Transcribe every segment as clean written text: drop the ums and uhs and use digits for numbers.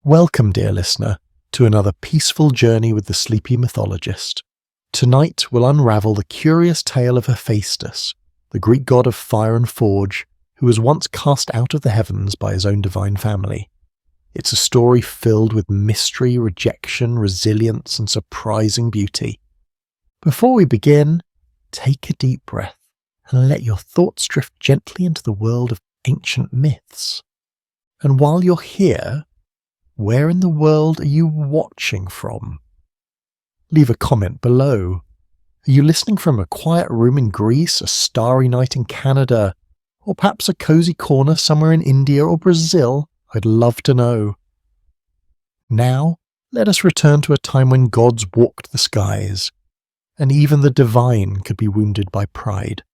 Welcome, dear listener, to another peaceful journey with the Sleepy Mythologist. Tonight we'll unravel the curious tale of Hephaestus, the Greek god of fire and forge, who was once cast out of the heavens by his own divine family. It's a story filled with mystery, rejection, resilience, and surprising beauty. Before we begin, take a deep breath and let your thoughts drift gently into the world of ancient myths. And while you're here, where in the world are you watching from? Leave a comment below. Are you listening from a quiet room in Greece, a starry night in Canada, or perhaps a cozy corner somewhere in India or Brazil? I'd love to know. Now, let us return to a time when gods walked the skies, and even the divine could be wounded by pride.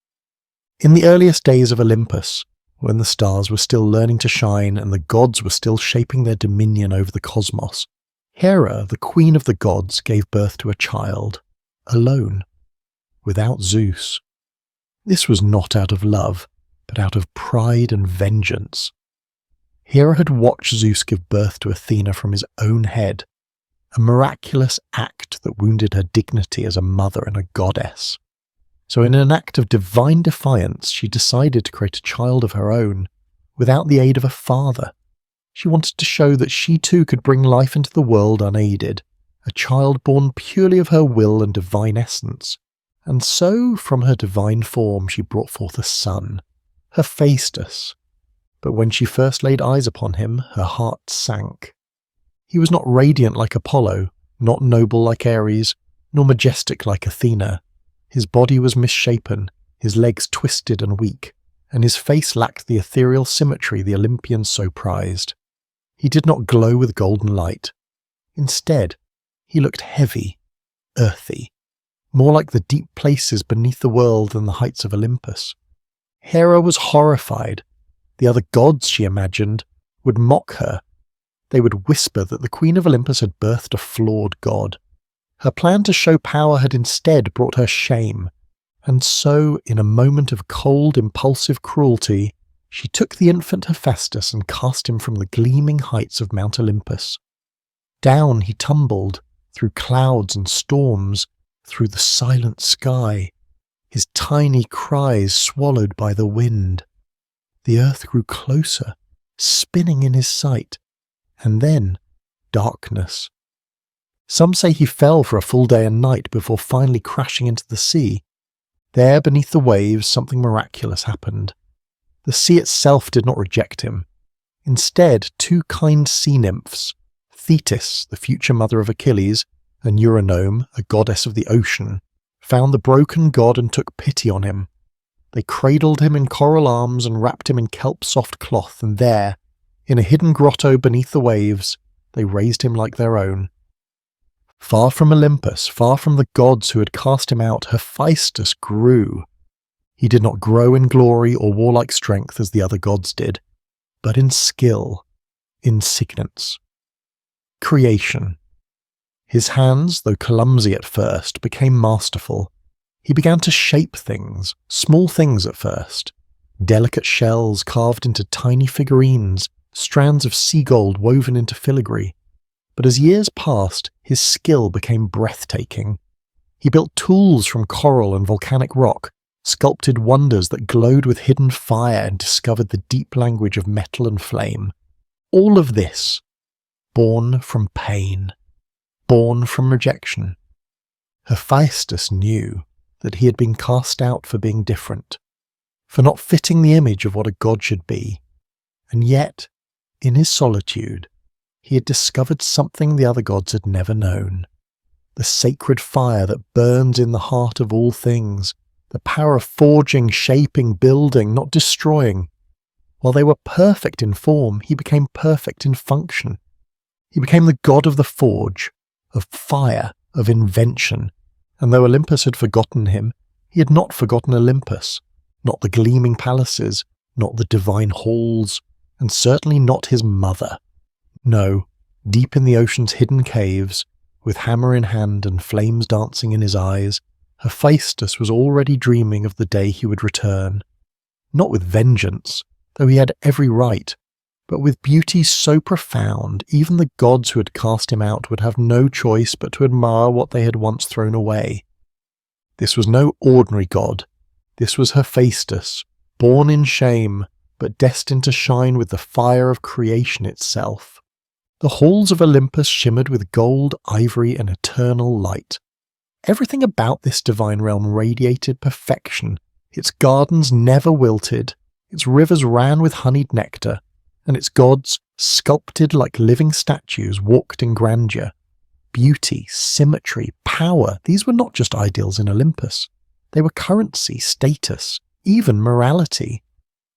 In the earliest days of Olympus, when the stars were still learning to shine and the gods were still shaping their dominion over the cosmos, Hera, the queen of the gods, gave birth to a child, alone, without Zeus. This was not out of love, but out of pride and vengeance. Hera had watched Zeus give birth to Athena from his own head, a miraculous act that wounded her dignity as a mother and a goddess. So in an act of divine defiance, she decided to create a child of her own, without the aid of a father. She wanted to show that she too could bring life into the world unaided, a child born purely of her will and divine essence. And so, from her divine form, she brought forth a son, Hephaestus. But when she first laid eyes upon him, her heart sank. He was not radiant like Apollo, not noble like Ares, nor majestic like Athena. His body was misshapen, his legs twisted and weak, and his face lacked the ethereal symmetry the Olympians so prized. He did not glow with golden light. Instead, he looked heavy, earthy, more like the deep places beneath the world than the heights of Olympus. Hera was horrified. The other gods, she imagined, would mock her. They would whisper that the Queen of Olympus had birthed a flawed god. Her plan to show power had instead brought her shame, and so, in a moment of cold, impulsive cruelty, she took the infant Hephaestus and cast him from the gleaming heights of Mount Olympus. Down he tumbled, through clouds and storms, through the silent sky, his tiny cries swallowed by the wind. The earth grew closer, spinning in his sight, and then darkness. Some say he fell for a full day and night before finally crashing into the sea. There, beneath the waves, something miraculous happened. The sea itself did not reject him. Instead, two kind sea nymphs, Thetis, the future mother of Achilles, and Eurynome, a goddess of the ocean, found the broken god and took pity on him. They cradled him in coral arms and wrapped him in kelp-soft cloth, and there, in a hidden grotto beneath the waves, they raised him like their own. Far from Olympus, far from the gods who had cast him out, Hephaestus grew. He did not grow in glory or warlike strength as the other gods did, but in skill, in significance. Creation. His hands, though clumsy at first, became masterful. He began to shape things, small things at first. Delicate shells carved into tiny figurines, strands of sea gold woven into filigree. But as years passed, his skill became breathtaking. He built tools from coral and volcanic rock, sculpted wonders that glowed with hidden fire and discovered the deep language of metal and flame. All of this, born from pain, born from rejection. Hephaestus knew that he had been cast out for being different, for not fitting the image of what a god should be. And yet, in his solitude, he had discovered something the other gods had never known. The sacred fire that burns in the heart of all things, the power of forging, shaping, building, not destroying. While they were perfect in form, he became perfect in function. He became the god of the forge, of fire, of invention, and though Olympus had forgotten him, he had not forgotten Olympus, not the gleaming palaces, not the divine halls, and certainly not his mother. No, deep in the ocean's hidden caves, with hammer in hand and flames dancing in his eyes, Hephaestus was already dreaming of the day he would return. Not with vengeance, though he had every right, But with beauty so profound, even the gods who had cast him out would have no choice but to admire what they had once thrown away. This was no ordinary god. This was Hephaestus, born in shame, but destined to shine with the fire of creation itself. The halls of Olympus shimmered with gold, ivory, and eternal light. Everything about this divine realm radiated perfection. Its gardens never wilted, its rivers ran with honeyed nectar, and its gods, sculpted like living statues, walked in grandeur. Beauty, symmetry, power, these were not just ideals in Olympus. They were currency, status, even morality.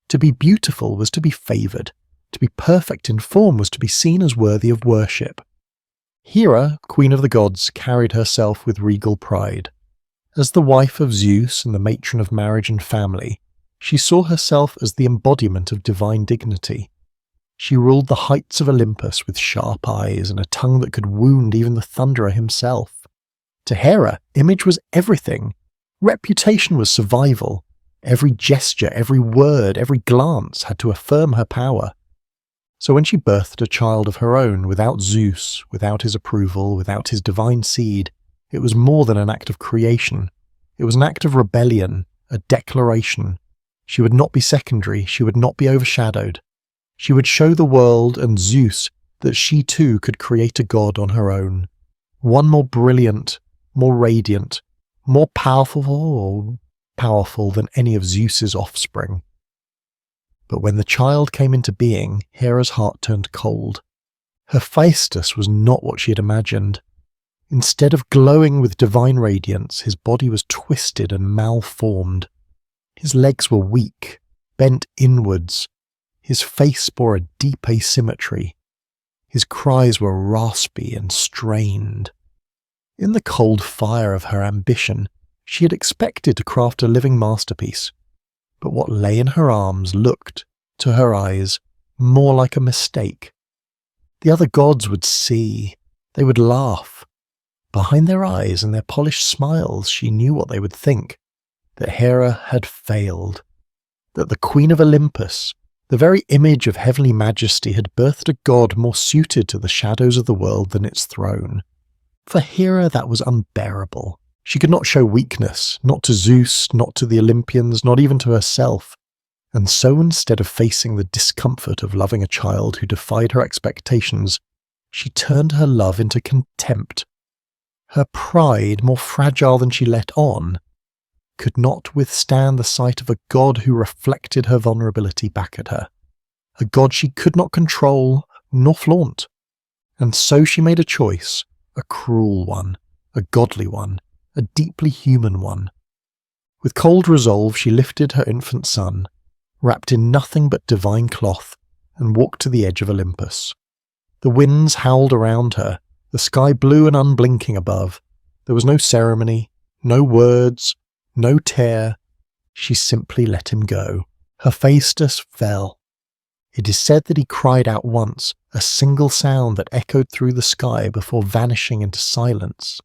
To be beautiful was to be favoured. To be perfect in form was to be seen as worthy of worship. Hera, queen of the gods, carried herself with regal pride. As the wife of Zeus and the matron of marriage and family, she saw herself as the embodiment of divine dignity. She ruled the heights of Olympus with sharp eyes and a tongue that could wound even the thunderer himself. To Hera, image was everything. Reputation was survival. Every gesture, every word, every glance had to affirm her power. So when she birthed a child of her own, without Zeus, without his approval, without his divine seed, it was more than an act of creation. It was an act of rebellion, a declaration. She would not be secondary, she would not be overshadowed. She would show the world and Zeus that she too could create a god on her own. One more brilliant, more radiant, more powerful than any of Zeus's offspring. But when the child came into being, Hera's heart turned cold. Hephaestus was not what she had imagined. Instead of glowing with divine radiance, his body was twisted and malformed. His legs were weak, bent inwards. His face bore a deep asymmetry. His cries were raspy and strained. In the cold fire of her ambition, she had expected to craft a living masterpiece. But what lay in her arms looked, to her eyes, more like a mistake. The other gods would see. They would laugh. Behind their eyes and their polished smiles, she knew what they would think. That Hera had failed. That the Queen of Olympus, the very image of heavenly majesty, had birthed a god more suited to the shadows of the world than its throne. For Hera that was unbearable. She could not show weakness, not to Zeus, not to the Olympians, not even to herself. And so instead of facing the discomfort of loving a child who defied her expectations, she turned her love into contempt. Her pride, more fragile than she let on, could not withstand the sight of a god who reflected her vulnerability back at her. A god she could not control nor flaunt. And so she made a choice, a cruel one, a godly one, a deeply human one. With cold resolve she lifted her infant son, wrapped in nothing but divine cloth, and walked to the edge of Olympus. The winds howled around her, the sky blue and unblinking above. There was no ceremony, no words, no tear. She simply let him go. Hephaestus fell. It is said that he cried out once, a single sound that echoed through the sky before vanishing into silence.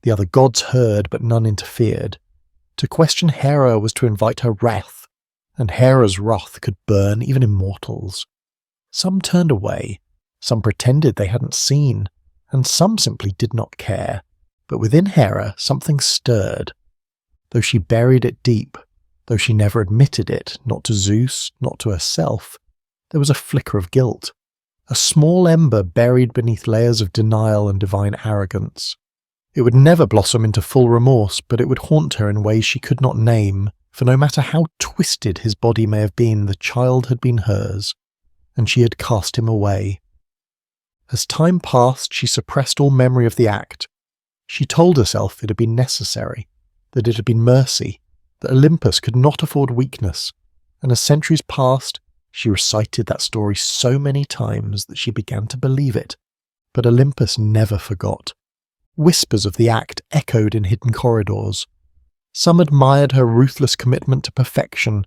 The other gods heard, but none interfered. To question Hera was to invite her wrath, and Hera's wrath could burn even immortals. Some turned away, some pretended they hadn't seen, and some simply did not care. But within Hera something stirred. Though she buried it deep, though she never admitted it, not to Zeus, not to herself, there was a flicker of guilt, a small ember buried beneath layers of denial and divine arrogance. It would never blossom into full remorse, but it would haunt her in ways she could not name, for no matter how twisted his body may have been, the child had been hers, and she had cast him away. As time passed, she suppressed all memory of the act. She told herself it had been necessary, that it had been mercy, that Olympus could not afford weakness, and as centuries passed, she recited that story so many times that she began to believe it. But Olympus never forgot. Whispers of the act echoed in hidden corridors. Some admired her ruthless commitment to perfection.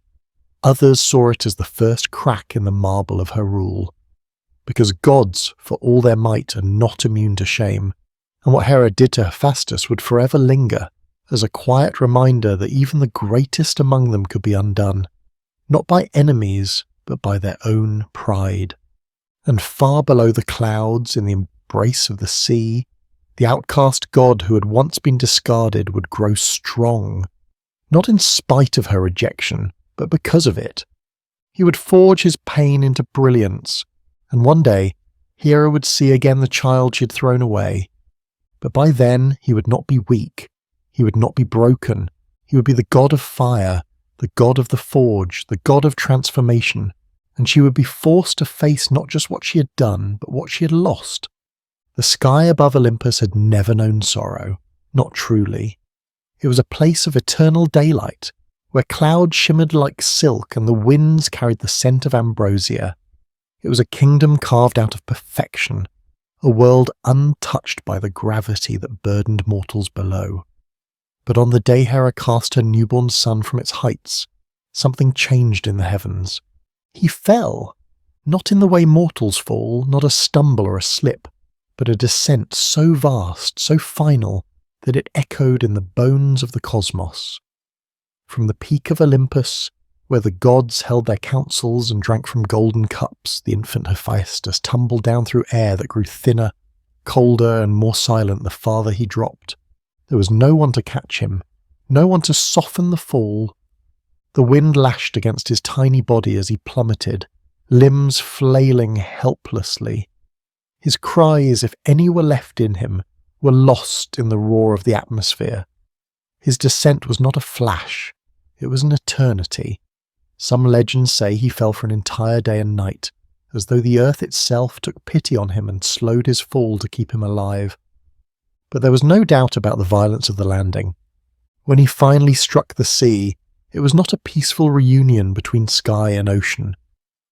Others saw it as the first crack in the marble of her rule. Because gods, for all their might, are not immune to shame, and what Hera did to Hephaestus would forever linger, as a quiet reminder that even the greatest among them could be undone, not by enemies, but by their own pride. And far below the clouds, in the embrace of the sea, the outcast god who had once been discarded would grow strong, not in spite of her rejection, but because of it. He would forge his pain into brilliance, and one day Hera would see again the child she had thrown away. But by then he would not be weak, he would not be broken, he would be the god of fire, the god of the forge, the god of transformation, and she would be forced to face not just what she had done, but what she had lost. The sky above Olympus had never known sorrow, not truly. It was a place of eternal daylight, where clouds shimmered like silk and the winds carried the scent of ambrosia. It was a kingdom carved out of perfection, a world untouched by the gravity that burdened mortals below. But on the day Hera cast her newborn son from its heights, something changed in the heavens. He fell, not in the way mortals fall, not a stumble or a slip, but a descent so vast, so final, that it echoed in the bones of the cosmos. From the peak of Olympus, where the gods held their councils and drank from golden cups, the infant Hephaestus tumbled down through air that grew thinner, colder and more silent the farther he dropped. There was no one to catch him, no one to soften the fall. The wind lashed against his tiny body as he plummeted, limbs flailing helplessly. His cries, if any were left in him, were lost in the roar of the atmosphere. His descent was not a flash, it was an eternity. Some legends say he fell for an entire day and night, as though the earth itself took pity on him and slowed his fall to keep him alive. But there was no doubt about the violence of the landing. When he finally struck the sea, it was not a peaceful reunion between sky and ocean.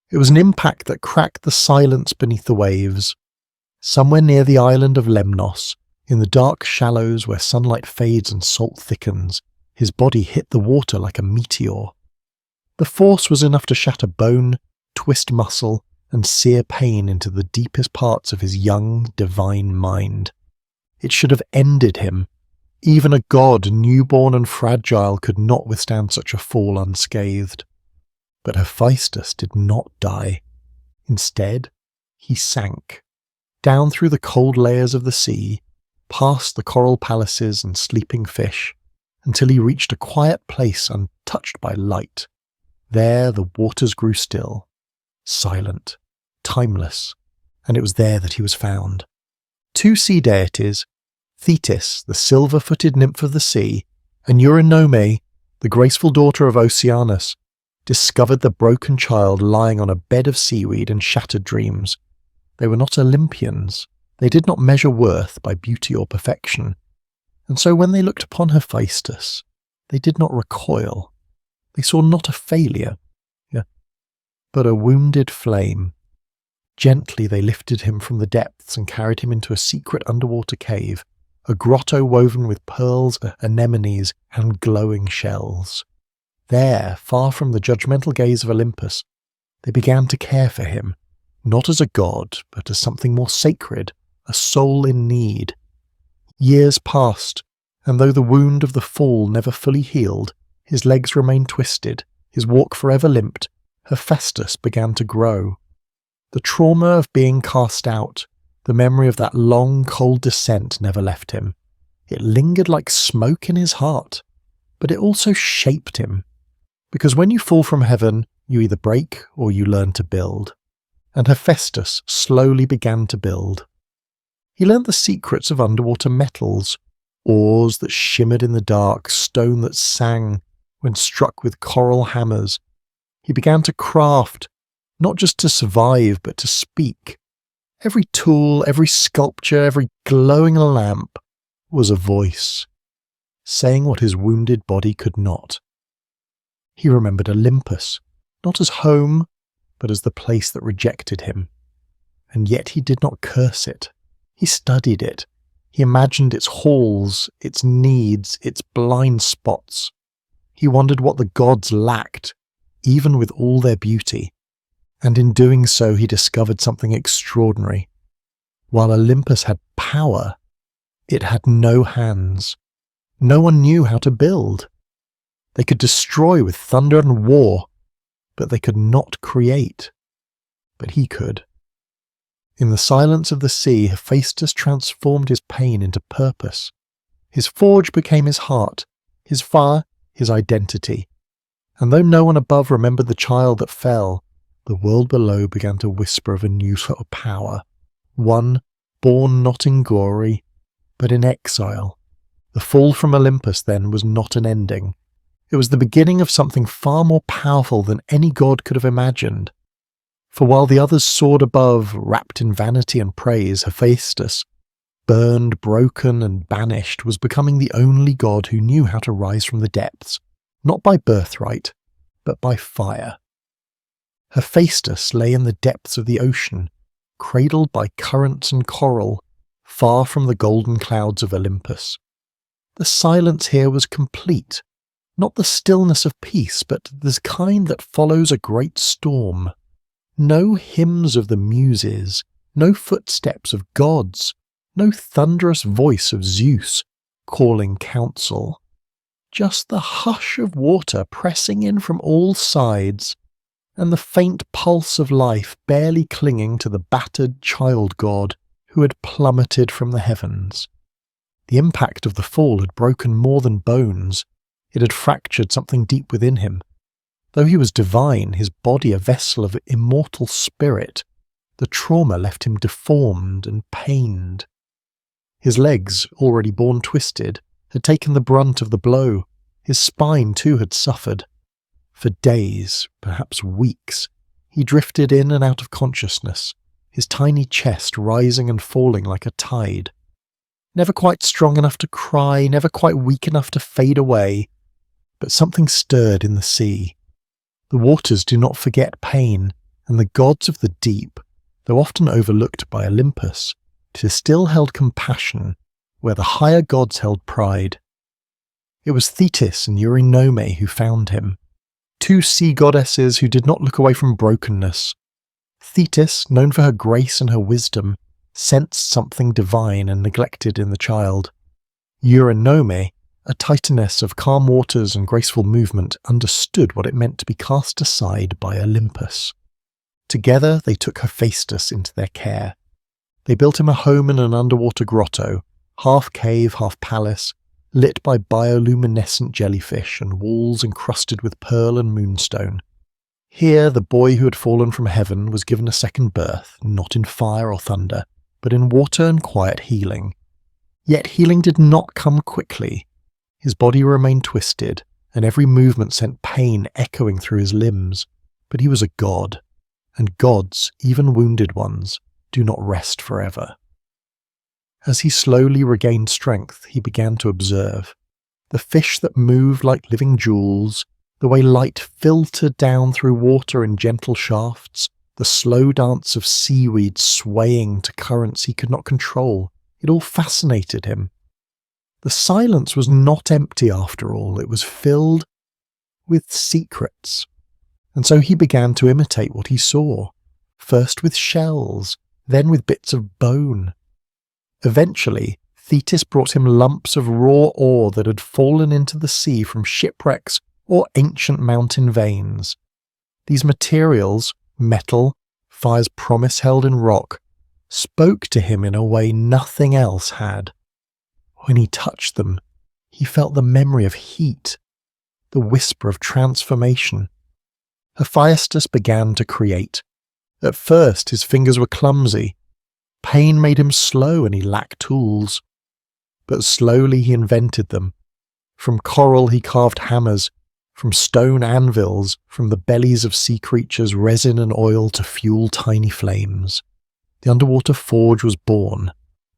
It was an impact that cracked the silence beneath the waves. Somewhere near the island of Lemnos, in the dark shallows where sunlight fades and salt thickens, his body hit the water like a meteor. The force was enough to shatter bone, twist muscle, and sear pain into the deepest parts of his young, divine mind. It should have ended him. Even a god, newborn and fragile, could not withstand such a fall unscathed. But Hephaestus did not die. Instead, he sank, down through the cold layers of the sea, past the coral palaces and sleeping fish, until he reached a quiet place untouched by light. There the waters grew still, silent, timeless, and it was there that he was found. Two sea deities, Thetis, the silver-footed nymph of the sea, and Eurynome, the graceful daughter of Oceanus, discovered the broken child lying on a bed of seaweed and shattered dreams. They were not Olympians. They did not measure worth by beauty or perfection. And so when they looked upon Hephaestus, they did not recoil. They saw not a failure, but a wounded flame. Gently they lifted him from the depths and carried him into a secret underwater cave, a grotto woven with pearls, anemones, and glowing shells. There, far from the judgmental gaze of Olympus, they began to care for him, not as a god, but as something more sacred, a soul in need. Years passed, and though the wound of the fall never fully healed, his legs remained twisted, his walk forever limped, Hephaestus began to grow. The trauma of being cast out, the memory of that long, cold descent never left him. It lingered like smoke in his heart, but it also shaped him. Because when you fall from heaven, you either break or you learn to build. And Hephaestus slowly began to build. He learnt the secrets of underwater metals, oars that shimmered in the dark, stone that sang when struck with coral hammers. He began to craft, not just to survive, but to speak. Every tool, every sculpture, every glowing lamp was a voice, saying what his wounded body could not. He remembered Olympus, not as home, but as the place that rejected him. And yet he did not curse it. He studied it. He imagined its halls, its needs, its blind spots. He wondered what the gods lacked, even with all their beauty. And in doing so he discovered something extraordinary. While Olympus had power, it had no hands. No one knew how to build. They could destroy with thunder and war, but they could not create. But he could. In the silence of the sea, Hephaestus transformed his pain into purpose. His forge became his heart, his fire, his identity. And though no one above remembered the child that fell, the world below began to whisper of a new sort of power, one born not in glory, but in exile. The fall from Olympus, then, was not an ending. It was the beginning of something far more powerful than any god could have imagined. For while the others soared above, wrapped in vanity and praise, Hephaestus, burned, broken, and banished, was becoming the only god who knew how to rise from the depths, not by birthright, but by fire. Hephaestus lay in the depths of the ocean, cradled by currents and coral, far from the golden clouds of Olympus. The silence here was complete, not the stillness of peace, but the kind that follows a great storm. No hymns of the muses, no footsteps of gods, no thunderous voice of Zeus calling counsel. Just the hush of water pressing in from all sides, and the faint pulse of life barely clinging to the battered child god who had plummeted from the heavens. The impact of the fall had broken more than bones. It had fractured something deep within him. Though he was divine, his body a vessel of immortal spirit, the trauma left him deformed and pained. His legs, already born twisted, had taken the brunt of the blow. His spine too had suffered. For days, perhaps weeks, he drifted in and out of consciousness, his tiny chest rising and falling like a tide. Never quite strong enough to cry, never quite weak enough to fade away, but something stirred in the sea. The waters do not forget pain, and the gods of the deep, though often overlooked by Olympus, still held compassion where the higher gods held pride. It was Thetis and Eurynome who found him, two sea goddesses who did not look away from brokenness. Thetis, known for her grace and her wisdom, sensed something divine and neglected in the child. Eurynome, a titaness of calm waters and graceful movement, understood what it meant to be cast aside by Olympus. Together they took Hephaestus into their care. They built him a home in an underwater grotto, half cave, half palace, lit by bioluminescent jellyfish and walls encrusted with pearl and moonstone. Here the boy who had fallen from heaven was given a second birth, not in fire or thunder, but in water and quiet healing. Yet healing did not come quickly. His body remained twisted, and every movement sent pain echoing through his limbs. But he was a god, and gods, even wounded ones, do not rest forever. As he slowly regained strength, he began to observe the fish that moved like living jewels, the way light filtered down through water in gentle shafts, the slow dance of seaweed swaying to currents he could not control. It all fascinated him. The silence was not empty after all, it was filled with secrets. And so he began to imitate what he saw, first with shells, then with bits of bone. Eventually, Thetis brought him lumps of raw ore that had fallen into the sea from shipwrecks or ancient mountain veins. These materials, metal, fire's promise held in rock, spoke to him in a way nothing else had. When he touched them, he felt the memory of heat, the whisper of transformation. Hephaestus began to create. At first his fingers were clumsy. Pain made him slow and he lacked tools. But slowly he invented them. From coral he carved hammers, from stone anvils, from the bellies of sea creatures resin and oil to fuel tiny flames. The underwater forge was born,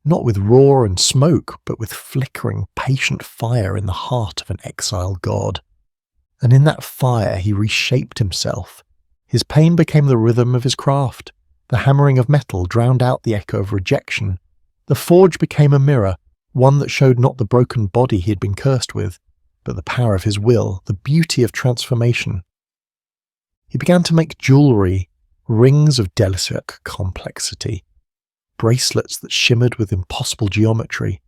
not with roar and smoke, but with flickering, patient fire in the heart of an exiled god. And in that fire he reshaped himself. His pain became the rhythm of his craft. The hammering of metal drowned out the echo of rejection. The forge became a mirror, one that showed not the broken body he had been cursed with, but the power of his will, the beauty of transformation. He began to make jewellery, rings of delicate complexity, bracelets that shimmered with impossible geometry.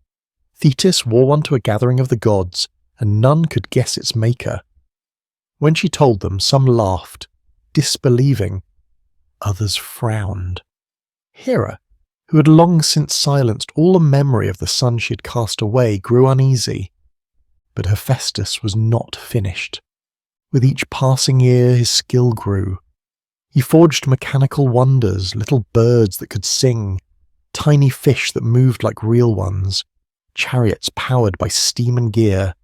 Thetis wore one to a gathering of the gods, and none could guess its maker. When she told them, some laughed, disbelieving. Others frowned. Hera, who had long since silenced all the memory of the son she had cast away, grew uneasy. But Hephaestus was not finished. With each passing year his skill grew. He forged mechanical wonders, little birds that could sing, tiny fish that moved like real ones, chariots powered by steam and gear,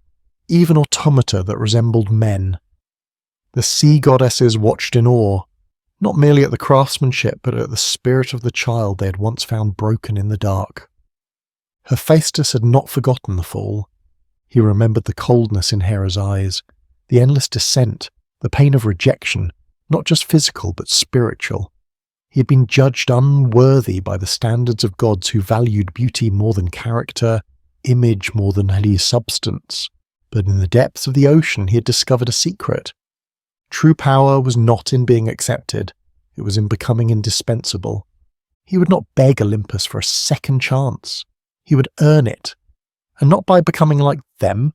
even automata that resembled men. The sea goddesses watched in awe, not merely at the craftsmanship but at the spirit of the child they had once found broken in the dark. Hephaestus had not forgotten the fall. He remembered the coldness in Hera's eyes, the endless descent, the pain of rejection, not just physical but spiritual. He had been judged unworthy by the standards of gods who valued beauty more than character, image more than any substance. But in the depths of the ocean he had discovered a secret. True power was not in being accepted, it was in becoming indispensable. He would not beg Olympus for a second chance. He would earn it, and not by becoming like them,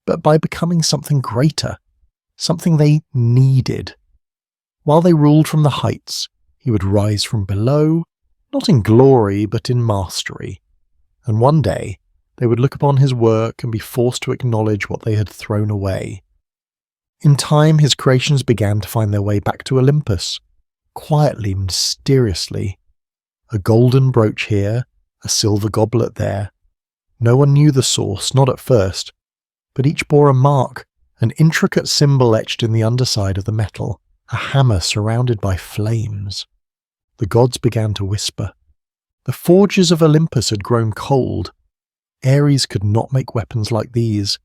but by becoming something greater, something they needed. While they ruled from the heights, he would rise from below, not in glory but in mastery, and one day they would look upon his work and be forced to acknowledge what they had thrown away. In time his creations began to find their way back to Olympus, quietly, mysteriously. A golden brooch here, a silver goblet there. No one knew the source, not at first, but each bore a mark, an intricate symbol etched in the underside of the metal, a hammer surrounded by flames. The gods began to whisper. The forges of Olympus had grown cold. Ares could not make weapons like these.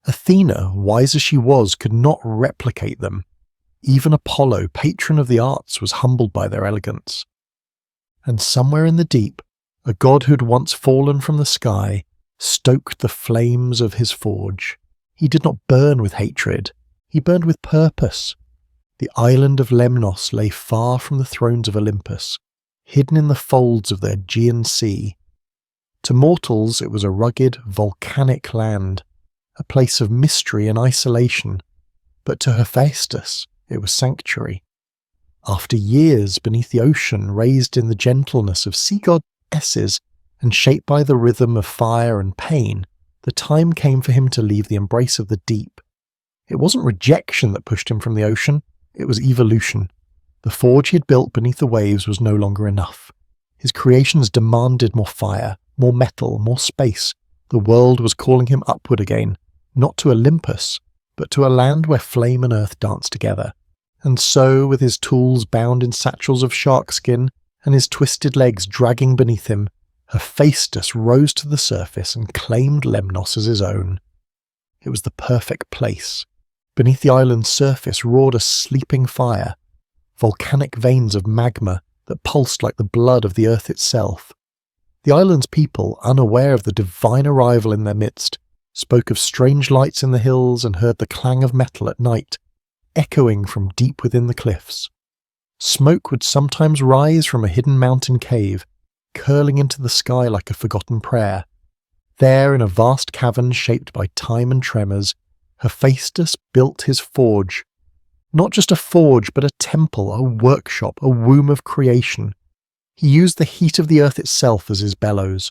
Athena, wise as she was, could not replicate them. Even Apollo, patron of the arts, was humbled by their elegance. And somewhere in the deep, a god who had once fallen from the sky stoked the flames of his forge. He did not burn with hatred, he burned with purpose. The island of Lemnos lay far from the thrones of Olympus, hidden in the folds of the Aegean Sea. To mortals it was a rugged, volcanic land, a place of mystery and isolation, but to Hephaestus it was sanctuary. After years beneath the ocean, raised in the gentleness of sea goddesses and shaped by the rhythm of fire and pain, the time came for him to leave the embrace of the deep. It wasn't rejection that pushed him from the ocean, it was evolution. The forge he had built beneath the waves was no longer enough. His creations demanded more fire, more metal, more space. The world was calling him upward again, not to Olympus, but to a land where flame and earth danced together. And so, with his tools bound in satchels of shark skin and his twisted legs dragging beneath him, Hephaestus rose to the surface and claimed Lemnos as his own. It was the perfect place. Beneath the island's surface roared a sleeping fire, volcanic veins of magma that pulsed like the blood of the earth itself. The island's people, unaware of the divine arrival in their midst, spoke of strange lights in the hills and heard the clang of metal at night, echoing from deep within the cliffs. Smoke would sometimes rise from a hidden mountain cave, curling into the sky like a forgotten prayer. There, in a vast cavern shaped by time and tremors, Hephaestus built his forge. Not just a forge, but a temple, a workshop, a womb of creation. He used the heat of the earth itself as his bellows.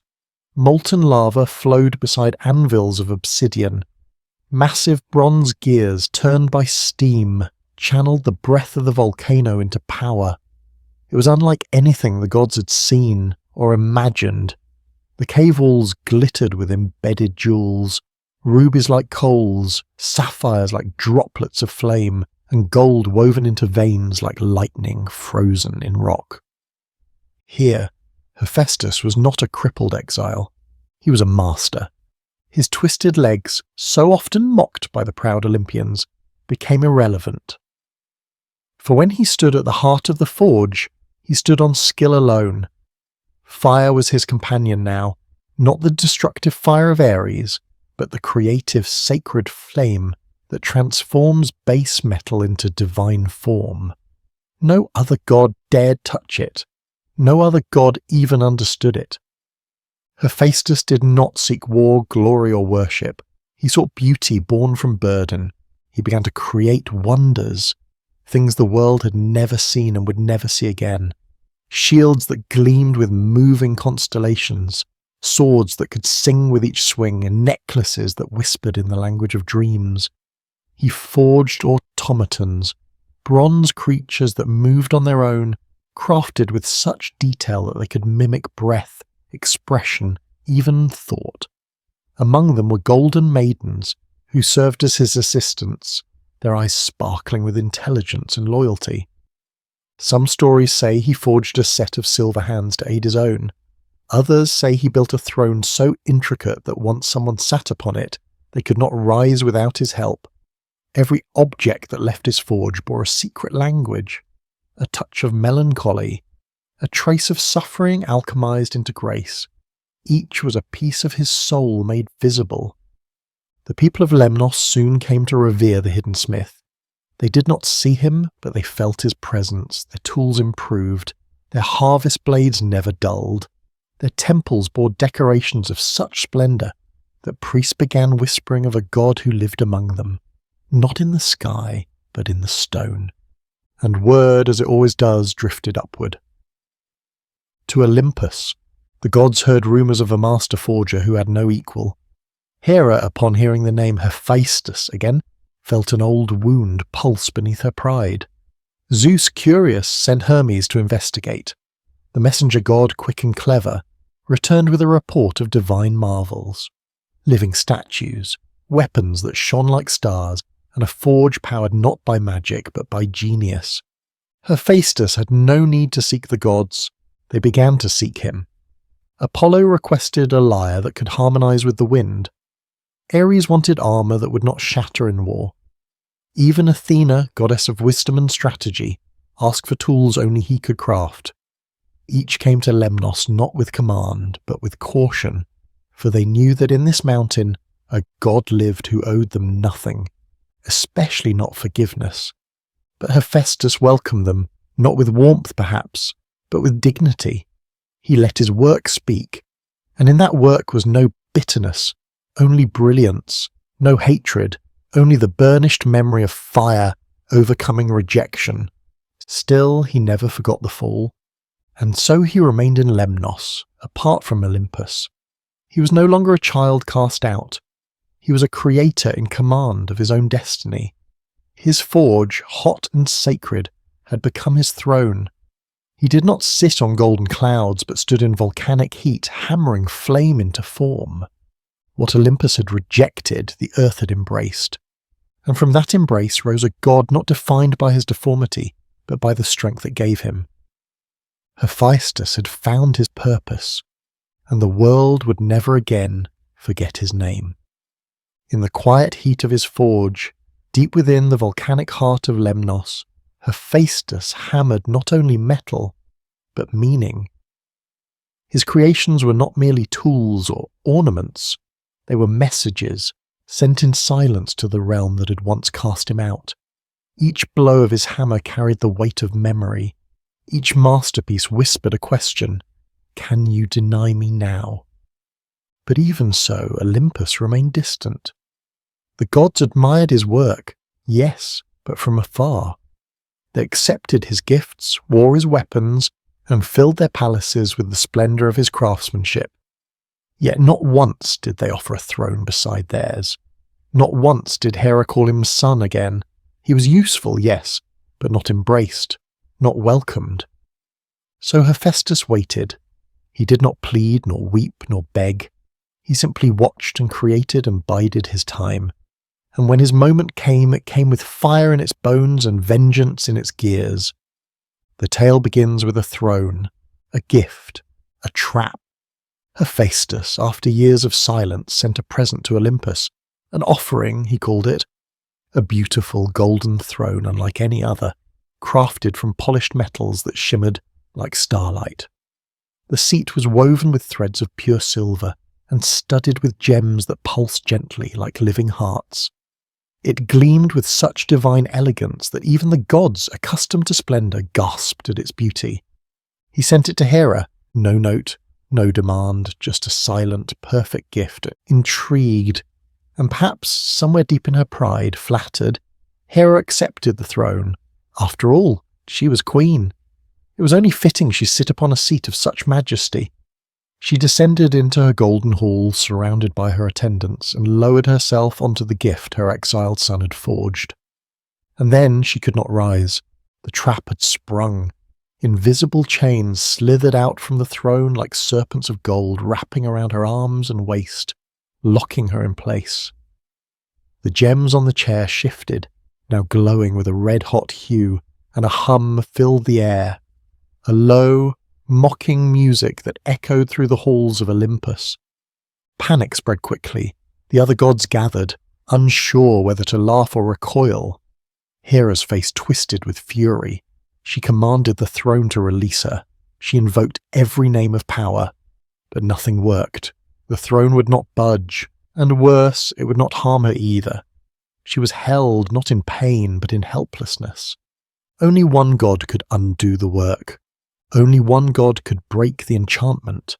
Molten lava flowed beside anvils of obsidian. Massive bronze gears, turned by steam, channeled the breath of the volcano into power. It was unlike anything the gods had seen or imagined. The cave walls glittered with embedded jewels, rubies like coals, sapphires like droplets of flame, and gold woven into veins like lightning frozen in rock. Here, Hephaestus was not a crippled exile. He was a master. His twisted legs, so often mocked by the proud Olympians, became irrelevant. For when he stood at the heart of the forge, he stood on skill alone. Fire was his companion now, not the destructive fire of Ares, but the creative sacred flame that transforms base metal into divine form. No other god dared touch it. No other god even understood it. Hephaestus did not seek war, glory, or worship. He sought beauty born from burden. He began to create wonders, things the world had never seen and would never see again. shields that gleamed with moving constellations, swords that could sing with each swing, and necklaces that whispered in the language of dreams. He forged automatons, bronze creatures that moved on their own, crafted with such detail that they could mimic breath, expression, even thought. Among them were golden maidens who served as his assistants, their eyes sparkling with intelligence and loyalty. Some stories say he forged a set of silver hands to aid his own. Others say he built a throne so intricate that once someone sat upon it, they could not rise without his help. Every object that left his forge bore a secret language, a touch of melancholy, a trace of suffering alchemized into grace. Each was a piece of his soul made visible. The people of Lemnos soon came to revere the hidden smith. They did not see him, but they felt his presence. Their tools improved. Their harvest blades never dulled. Their temples bore decorations of such splendor that priests began whispering of a god who lived among them, not in the sky, but in the stone. And word, as it always does, drifted upward. To Olympus, the gods heard rumors of a master forger who had no equal. Hera, upon hearing the name Hephaestus again, felt an old wound pulse beneath her pride. Zeus, curious, sent Hermes to investigate. The messenger god, quick and clever, returned with a report of divine marvels. Living statues, weapons that shone like stars, and a forge powered not by magic but by genius. Hephaestus had no need to seek the gods. They began to seek him. Apollo requested a lyre that could harmonize with the wind. Ares wanted armor that would not shatter in war. Even Athena, goddess of wisdom and strategy, asked for tools only he could craft. Each came to Lemnos not with command, but with caution, for they knew that in this mountain a god lived who owed them nothing, especially not forgiveness. But Hephaestus welcomed them, not with warmth perhaps, but with dignity. He let his work speak, and in that work was no bitterness, only brilliance, no hatred, only the burnished memory of fire overcoming rejection. Still, he never forgot the fall, and so he remained in Lemnos, apart from Olympus. He was no longer a child cast out. He was a creator in command of his own destiny. His forge, hot and sacred, had become his throne. He did not sit on golden clouds, but stood in volcanic heat, hammering flame into form. What Olympus had rejected, the earth had embraced. And from that embrace rose a god not defined by his deformity, but by the strength it gave him. Hephaestus had found his purpose, and the world would never again forget his name. In the quiet heat of his forge, deep within the volcanic heart of Lemnos, Hephaestus hammered not only metal, but meaning. His creations were not merely tools or ornaments. They were messages, sent in silence to the realm that had once cast him out. Each blow of his hammer carried the weight of memory. Each masterpiece whispered a question: "Can you deny me now?" But even so, Olympus remained distant. The gods admired his work, yes, but from afar. They accepted his gifts, wore his weapons, and filled their palaces with the splendor of his craftsmanship. Yet not once did they offer a throne beside theirs. Not once did Hera call him son again. He was useful, yes, but not embraced, not welcomed. So Hephaestus waited. He did not plead, nor weep, nor beg. He simply watched and created and bided his time. And when his moment came, it came with fire in its bones and vengeance in its gears. The tale begins with a throne, a gift, a trap. Hephaestus, after years of silence, sent a present to Olympus, an offering, he called it, a beautiful golden throne unlike any other, crafted from polished metals that shimmered like starlight. The seat was woven with threads of pure silver and studded with gems that pulsed gently like living hearts. It gleamed with such divine elegance that even the gods, accustomed to splendor, gasped at its beauty. He sent it to Hera, no note, no demand, just a silent, perfect gift. Intrigued, and perhaps somewhere deep in her pride, flattered, Hera accepted the throne. After all, she was queen. It was only fitting she sit upon a seat of such majesty. She descended into her golden hall, surrounded by her attendants, and lowered herself onto the gift her exiled son had forged. And then she could not rise. The trap had sprung. Invisible chains slithered out from the throne like serpents of gold, wrapping around her arms and waist, locking her in place. The gems on the chair shifted, now glowing with a red-hot hue, and a hum filled the air, a low, mocking music that echoed through the halls of Olympus. Panic spread quickly. The other gods gathered, unsure whether to laugh or recoil. Hera's face twisted with fury. She commanded the throne to release her. She invoked every name of power, but nothing worked. The throne would not budge, and worse, it would not harm her either. She was held not in pain, but in helplessness. Only one god could undo the work. Only one god could break the enchantment.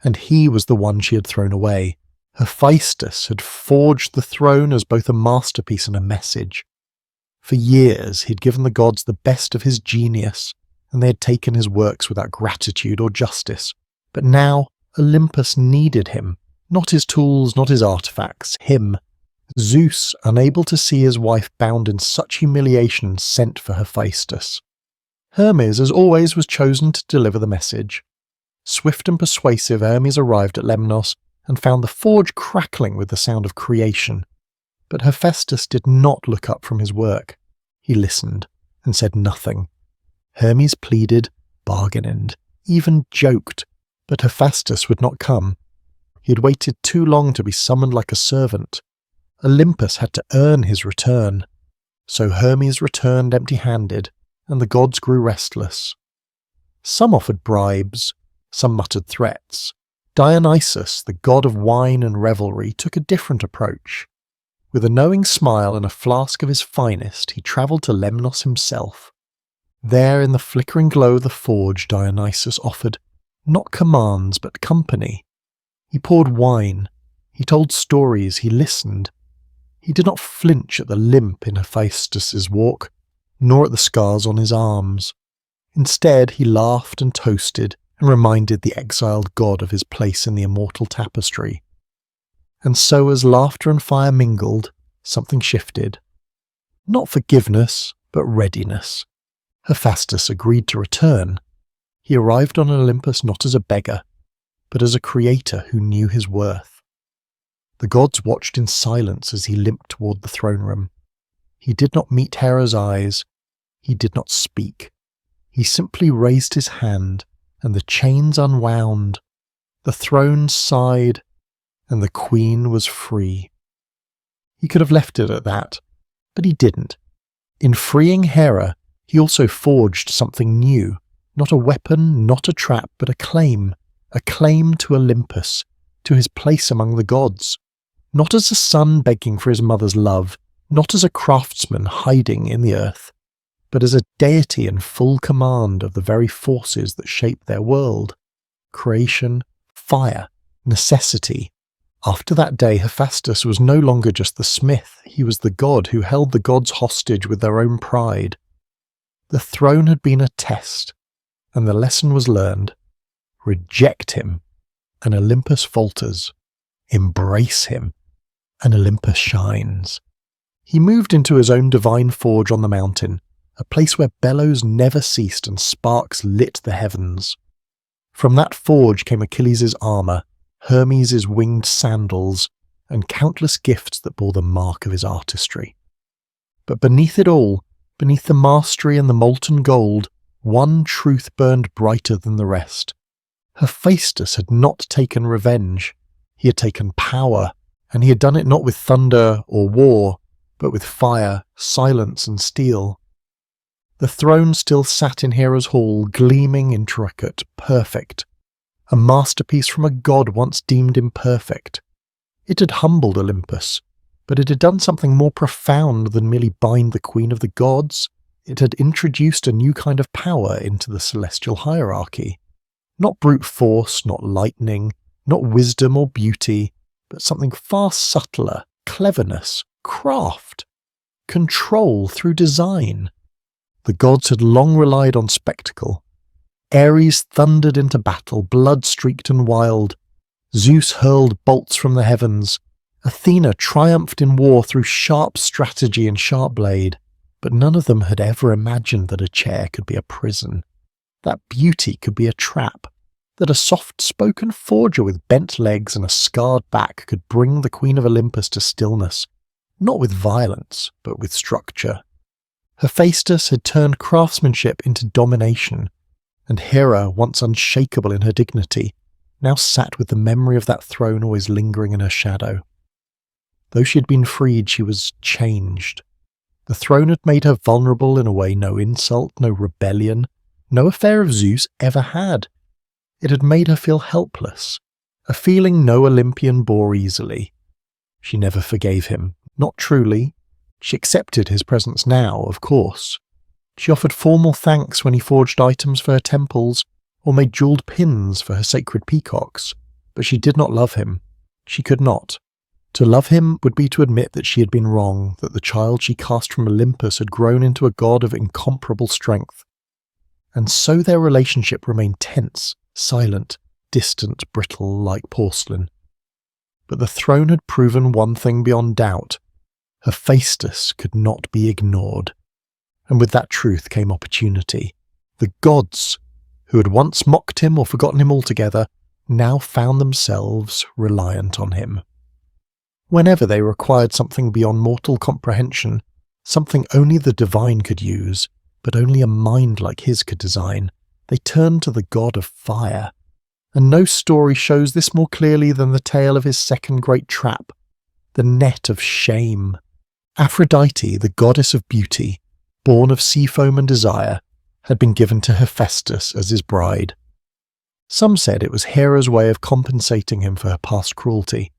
And he was the one she had thrown away. Hephaestus had forged the throne as both a masterpiece and a message. For years he'd given the gods the best of his genius, and they had taken his works without gratitude or justice. But now Olympus needed him, not his tools, not his artifacts, him. Zeus, unable to see his wife bound in such humiliation, sent for Hephaestus. Hermes, as always, was chosen to deliver the message. Swift and persuasive, Hermes arrived at Lemnos and found the forge crackling with the sound of creation. But Hephaestus did not look up from his work. He listened and said nothing. Hermes pleaded, bargained, even joked, but Hephaestus would not come. He had waited too long to be summoned like a servant. Olympus had to earn his return. So Hermes returned empty-handed, and the gods grew restless. Some offered bribes, some muttered threats. Dionysus, the god of wine and revelry, took a different approach. With a knowing smile and a flask of his finest, he travelled to Lemnos himself. There, in the flickering glow of the forge, Dionysus offered not commands, but company. He poured wine, he told stories, he listened. He did not flinch at the limp in Hephaestus's walk, nor at the scars on his arms. Instead, he laughed and toasted, and reminded the exiled god of his place in the immortal tapestry. And so as laughter and fire mingled, something shifted. Not forgiveness, but readiness. Hephaestus agreed to return. He arrived on Olympus not as a beggar, but as a creator who knew his worth. The gods watched in silence as he limped toward the throne room. He did not meet Hera's eyes. He did not speak. He simply raised his hand, and the chains unwound. The throne sighed, and the queen was free. He could have left it at that, but he didn't. In freeing Hera, he also forged something new, not a weapon, not a trap, but a claim to Olympus, to his place among the gods. Not as a son begging for his mother's love, not as a craftsman hiding in the earth, but as a deity in full command of the very forces that shape their world. Creation, fire, necessity. After that day, Hephaestus was no longer just the smith, he was the god who held the gods hostage with their own pride. The throne had been a test, and the lesson was learned. Reject him, and Olympus falters. Embrace him, and Olympus shines. He moved into his own divine forge on the mountain, a place where bellows never ceased and sparks lit the heavens. From that forge came Achilles' armour, Hermes' winged sandals, and countless gifts that bore the mark of his artistry. But beneath it all, beneath the mastery and the molten gold, one truth burned brighter than the rest. Hephaestus had not taken revenge. He had taken power, and he had done it not with thunder or war, but with fire, silence, and steel. The throne still sat in Hera's hall, gleaming, intricate, perfect. A masterpiece from a god once deemed imperfect. It had humbled Olympus, but it had done something more profound than merely bind the queen of the gods. It had introduced a new kind of power into the celestial hierarchy. Not brute force, not lightning, not wisdom or beauty, but something far subtler, cleverness, craft, control through design. The gods had long relied on spectacle, Ares thundered into battle, blood-streaked and wild. Zeus hurled bolts from the heavens. Athena triumphed in war through sharp strategy and sharp blade. But none of them had ever imagined that a chair could be a prison, that beauty could be a trap, that a soft-spoken forger with bent legs and a scarred back could bring the Queen of Olympus to stillness, not with violence, but with structure. Hephaestus had turned craftsmanship into domination, and Hera, once unshakable in her dignity, now sat with the memory of that throne always lingering in her shadow. Though she had been freed, she was changed. The throne had made her vulnerable in a way no insult, no rebellion, no affair of Zeus ever had. It had made her feel helpless, a feeling no Olympian bore easily. She never forgave him, not truly. She accepted his presence now, of course. She offered formal thanks when he forged items for her temples, or made jewelled pins for her sacred peacocks, but she did not love him. She could not. To love him would be to admit that she had been wrong, that the child she cast from Olympus had grown into a god of incomparable strength. And so their relationship remained tense, silent, distant, brittle, like porcelain. But the throne had proven one thing beyond doubt. Hephaestus could not be ignored. And with that truth came opportunity. The gods, who had once mocked him or forgotten him altogether, now found themselves reliant on him. Whenever they required something beyond mortal comprehension, something only the divine could use, but only a mind like his could design, they turned to the god of fire. And no story shows this more clearly than the tale of his second great trap, the net of shame. Aphrodite, the goddess of beauty, born of sea foam and desire, had been given to Hephaestus as his bride. Some said it was Hera's way of compensating him for her past cruelty.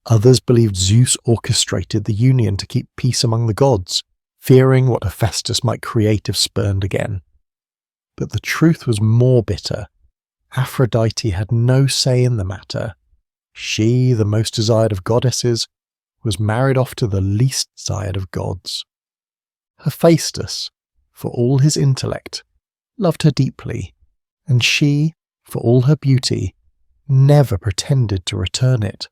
Others believed Zeus orchestrated the union to keep peace among the gods, fearing what Hephaestus might create if spurned again. But the truth was more bitter. Aphrodite had no say in the matter. She, the most desired of goddesses, was married off to the least desired of gods. Hephaestus, for all his intellect, loved her deeply, and she, for all her beauty, never pretended to return it.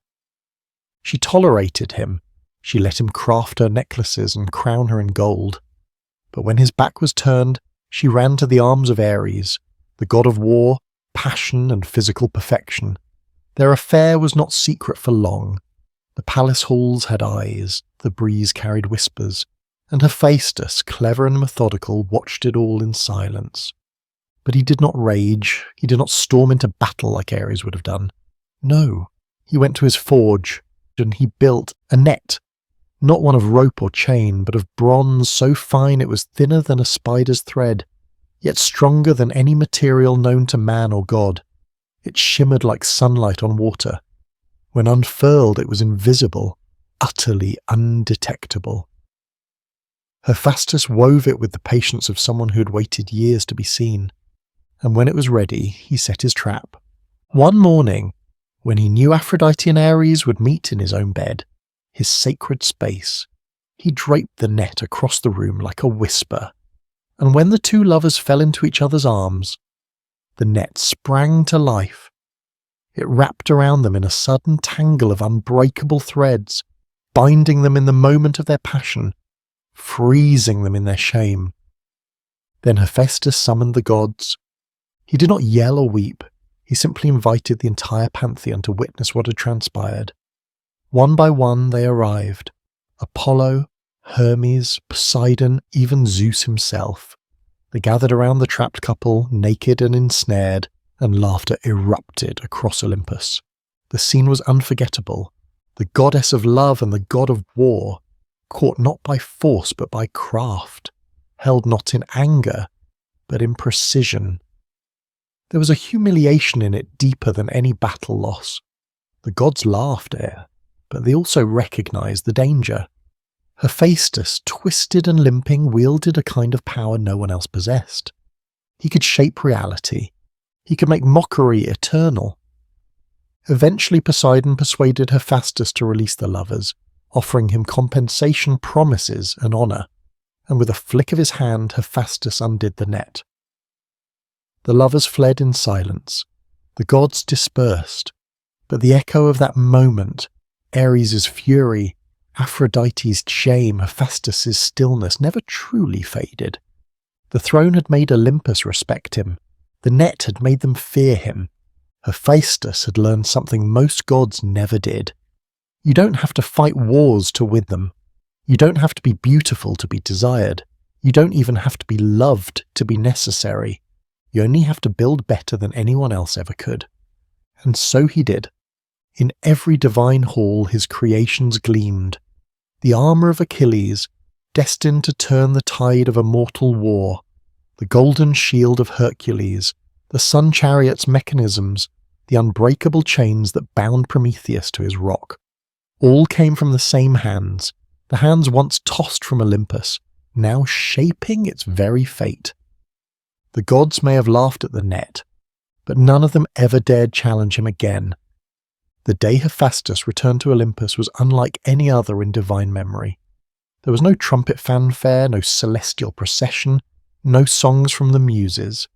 She tolerated him. She let him craft her necklaces and crown her in gold. But when his back was turned, she ran to the arms of Ares, the god of war, passion and physical perfection. Their affair was not secret for long. The palace halls had eyes, the breeze carried whispers, and Hephaestus, clever and methodical, watched it all in silence. But he did not rage, he did not storm into battle like Ares would have done. No, he went to his forge, and he built a net, not one of rope or chain, but of bronze so fine it was thinner than a spider's thread, yet stronger than any material known to man or god. It shimmered like sunlight on water. When unfurled, it was invisible, utterly undetectable. Hephaestus wove it with the patience of someone who had waited years to be seen, and when it was ready, he set his trap. One morning, when he knew Aphrodite and Ares would meet in his own bed, his sacred space, he draped the net across the room like a whisper, and when the two lovers fell into each other's arms, the net sprang to life. It wrapped around them in a sudden tangle of unbreakable threads, binding them in the moment of their passion, freezing them in their shame. Then Hephaestus summoned the gods. He did not yell or weep. He simply invited the entire pantheon to witness what had transpired. One by one they arrived. Apollo, Hermes, Poseidon, even Zeus himself. They gathered around the trapped couple, naked and ensnared, and laughter erupted across Olympus. The scene was unforgettable. The goddess of love and the god of war, caught not by force but by craft, held not in anger, but in precision. There was a humiliation in it deeper than any battle loss. The gods laughed there, but they also recognized the danger. Hephaestus, twisted and limping, wielded a kind of power no one else possessed. He could shape reality. He could make mockery eternal. Eventually Poseidon persuaded Hephaestus to release the lovers, offering him compensation promises and honor, and with a flick of his hand Hephaestus undid the net. The lovers fled in silence. The gods dispersed. But the echo of that moment, Ares' fury, Aphrodite's shame, Hephaestus' stillness, never truly faded. The throne had made Olympus respect him. The net had made them fear him. Hephaestus had learned something most gods never did. You don't have to fight wars to win them. You don't have to be beautiful to be desired. You don't even have to be loved to be necessary. You only have to build better than anyone else ever could. And so he did. In every divine hall his creations gleamed. The armour of Achilles, destined to turn the tide of a mortal war. The golden shield of Hercules, the sun chariot's mechanisms, the unbreakable chains that bound Prometheus to his rock. All came from the same hands, the hands once tossed from Olympus, now shaping its very fate. The gods may have laughed at the net, but none of them ever dared challenge him again. The day Hephaestus returned to Olympus was unlike any other in divine memory. There was no trumpet fanfare, no celestial procession, no songs from the muses.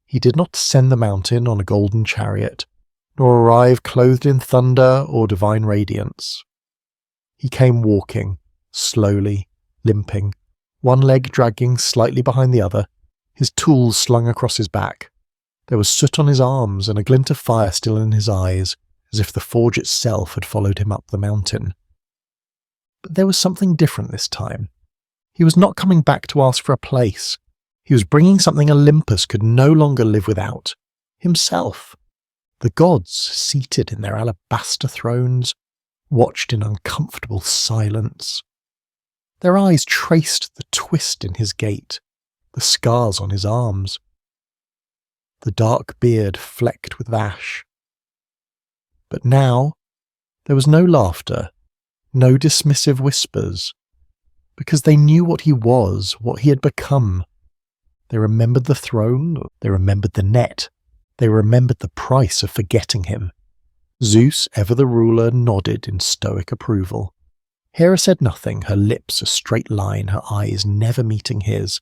He did not descend the mountain on a golden chariot, nor arrive clothed in thunder or divine radiance. He came walking, slowly, limping, one leg dragging slightly behind the other, his tools slung across his back. There was soot on his arms and a glint of fire still in his eyes, as if the forge itself had followed him up the mountain. But there was something different this time. He was not coming back to ask for a place. He was bringing something Olympus could no longer live without. Himself. The gods, seated in their alabaster thrones, watched in uncomfortable silence. Their eyes traced the twist in his gait, the scars on his arms, the dark beard flecked with ash. But now there was no laughter, no dismissive whispers, because they knew what he was, what he had become. They remembered the throne, they remembered the net, they remembered the price of forgetting him. Zeus, ever the ruler, nodded in stoic approval. Hera said nothing, her lips a straight line, her eyes never meeting his.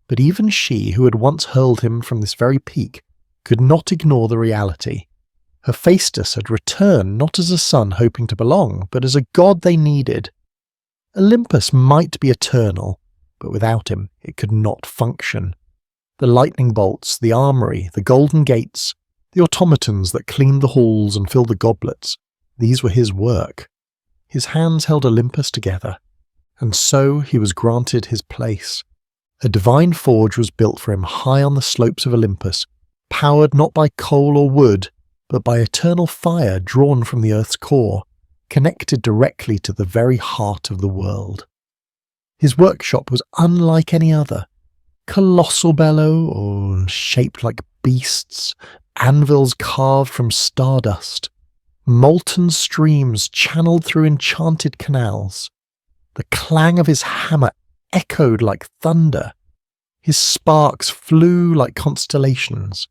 But even she, who had once hurled him from this very peak, could not ignore the reality. Hephaestus had returned not as a son hoping to belong, but as a god they needed. Olympus might be eternal, but without him it could not function. The lightning bolts, the armoury, the golden gates, the automatons that cleaned the halls and filled the goblets, these were his work. His hands held Olympus together, and so he was granted his place. A divine forge was built for him high on the slopes of Olympus, powered not by coal or wood, but by eternal fire drawn from the earth's core, connected directly to the very heart of the world. His workshop was unlike any other. Colossal bellow, or shaped like beasts, anvils carved from stardust, molten streams channeled through enchanted canals. The clang of his hammer echoed like thunder. His sparks flew like constellations.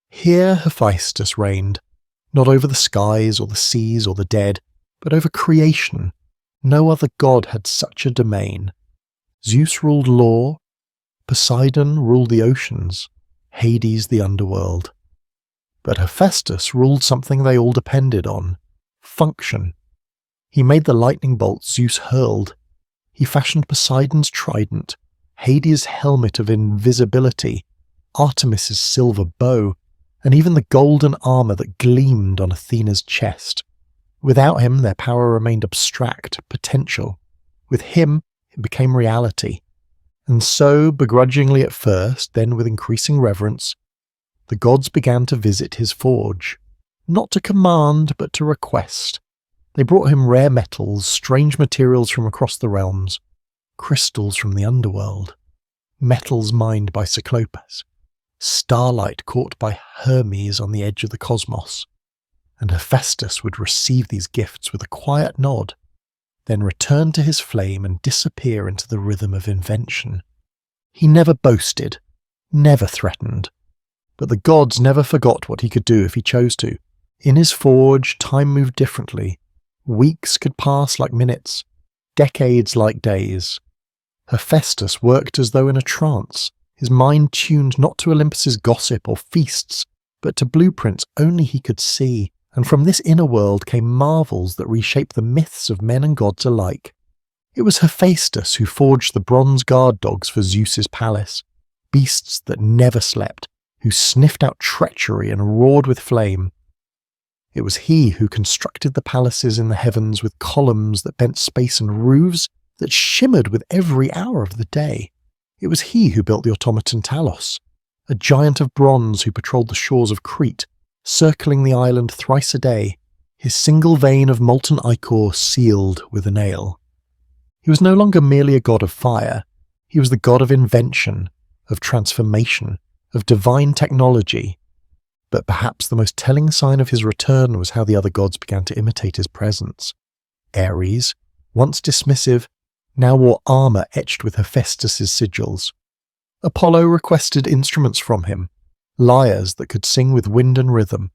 Here Hephaestus reigned, not over the skies or the seas or the dead, but over creation. No other god had such a domain. Zeus ruled law, Poseidon ruled the oceans, Hades the underworld. But Hephaestus ruled something they all depended on: function. He made the lightning bolts Zeus hurled. He fashioned Poseidon's trident, Hades' helmet of invisibility, Artemis's silver bow, and even the golden armour that gleamed on Athena's chest. Without him, their power remained abstract, potential. With him, it became reality. And so, begrudgingly at first, then with increasing reverence, the gods began to visit his forge, not to command, but to request. They brought him rare metals, strange materials from across the realms, crystals from the underworld, metals mined by Cyclopes, starlight caught by Hermes on the edge of the cosmos. And Hephaestus would receive these gifts with a quiet nod, then return to his flame and disappear into the rhythm of invention. He never boasted, never threatened, but the gods never forgot what he could do if he chose to. In his forge, time moved differently. Weeks could pass like minutes, decades like days. Hephaestus worked as though in a trance, his mind tuned not to Olympus's gossip or feasts, but to blueprints only he could see, and from this inner world came marvels that reshape the myths of men and gods alike. It was Hephaestus who forged the bronze guard dogs for Zeus's palace, beasts that never slept, who sniffed out treachery and roared with flame. It was he who constructed the palaces in the heavens with columns that bent space and roofs that shimmered with every hour of the day. It was he who built the automaton Talos, a giant of bronze who patrolled the shores of Crete, circling the island thrice a day, his single vein of molten ichor sealed with a nail. He was no longer merely a god of fire, he was the god of invention, of transformation, of divine technology. But perhaps the most telling sign of his return was how the other gods began to imitate his presence. Ares, once dismissive, now wore armour etched with Hephaestus's sigils. Apollo requested instruments from him, lyres that could sing with wind and rhythm.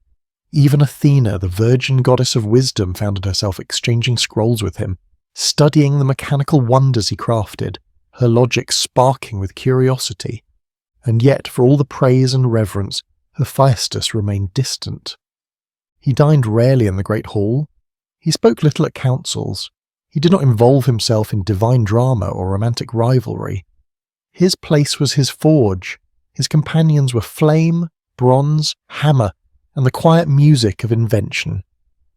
Even Athena, the virgin goddess of wisdom, found herself exchanging scrolls with him, studying the mechanical wonders he crafted, her logic sparking with curiosity. And yet, for all the praise and reverence, Hephaestus remained distant. He dined rarely in the great hall. He spoke little at councils. He did not involve himself in divine drama or romantic rivalry. His place was his forge. His companions were flame, bronze, hammer, and the quiet music of invention.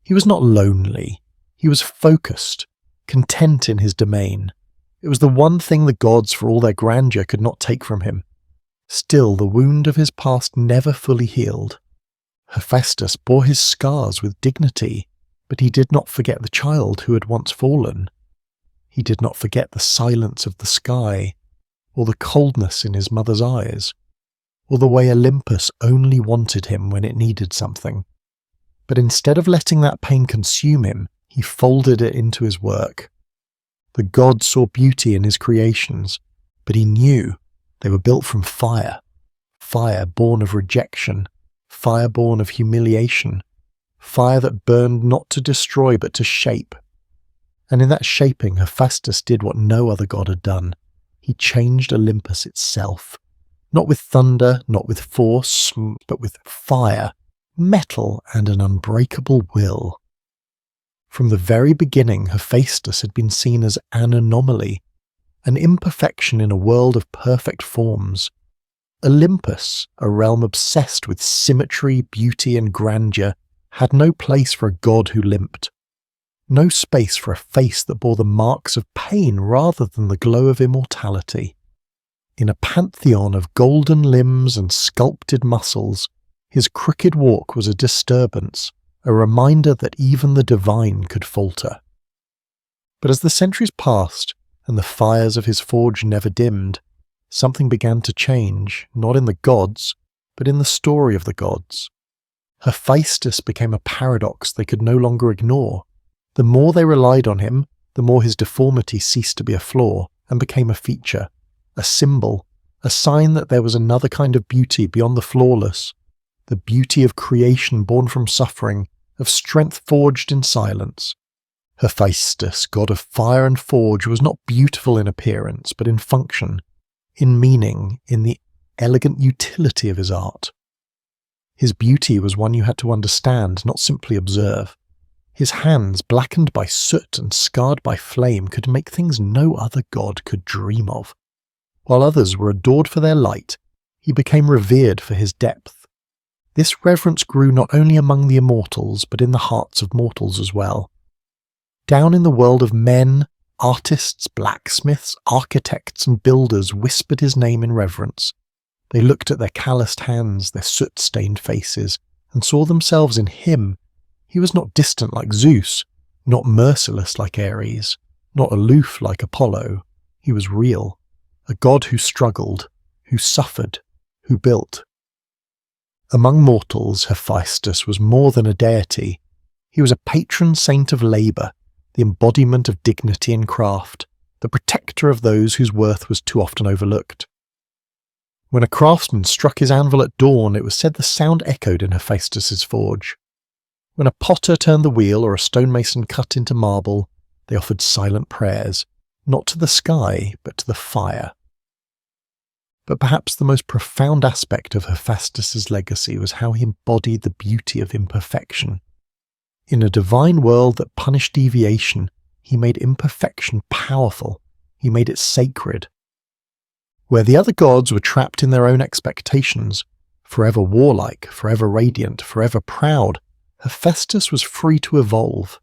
He was not lonely. He was focused, content in his domain. It was the one thing the gods, for all their grandeur, could not take from him. Still, the wound of his past never fully healed. Hephaestus bore his scars with dignity, but he did not forget the child who had once fallen. He did not forget the silence of the sky, or the coldness in his mother's eyes, or the way Olympus only wanted him when it needed something. But instead of letting that pain consume him, he folded it into his work. The gods saw beauty in his creations, but he knew they were built from fire, fire born of rejection, fire born of humiliation, fire that burned not to destroy but to shape. And in that shaping, Hephaestus did what no other god had done. He changed Olympus itself, not with thunder, not with force, but with fire, metal, and an unbreakable will. From the very beginning, Hephaestus had been seen as an anomaly, an imperfection in a world of perfect forms. Olympus, a realm obsessed with symmetry, beauty, and grandeur, had no place for a god who limped. No space for a face that bore the marks of pain rather than the glow of immortality. In a pantheon of golden limbs and sculpted muscles, his crooked walk was a disturbance, a reminder that even the divine could falter. But as the centuries passed, and the fires of his forge never dimmed, something began to change, not in the gods, but in the story of the gods. Hephaestus became a paradox they could no longer ignore. The more they relied on him, the more his deformity ceased to be a flaw and became a feature, a symbol, a sign that there was another kind of beauty beyond the flawless, the beauty of creation born from suffering, of strength forged in silence. Hephaestus, god of fire and forge, was not beautiful in appearance, but in function, in meaning, in the elegant utility of his art. His beauty was one you had to understand, not simply observe. His hands, blackened by soot and scarred by flame, could make things no other god could dream of. While others were adored for their light, he became revered for his depth. This reverence grew not only among the immortals, but in the hearts of mortals as well. Down in the world of men, artists, blacksmiths, architects, and builders whispered his name in reverence. They looked at their calloused hands, their soot-stained faces, and saw themselves in him. He was not distant like Zeus, not merciless like Ares, not aloof like Apollo. He was real, a god who struggled, who suffered, who built. Among mortals, Hephaestus was more than a deity. He was a patron saint of labour, the embodiment of dignity and craft, the protector of those whose worth was too often overlooked. When a craftsman struck his anvil at dawn, it was said the sound echoed in Hephaestus's forge. When a potter turned the wheel or a stonemason cut into marble, they offered silent prayers, not to the sky, but to the fire. But perhaps the most profound aspect of Hephaestus' legacy was how he embodied the beauty of imperfection. In a divine world that punished deviation, he made imperfection powerful. He made it sacred. Where the other gods were trapped in their own expectations, forever warlike, forever radiant, forever proud, Hephaestus was free to evolve.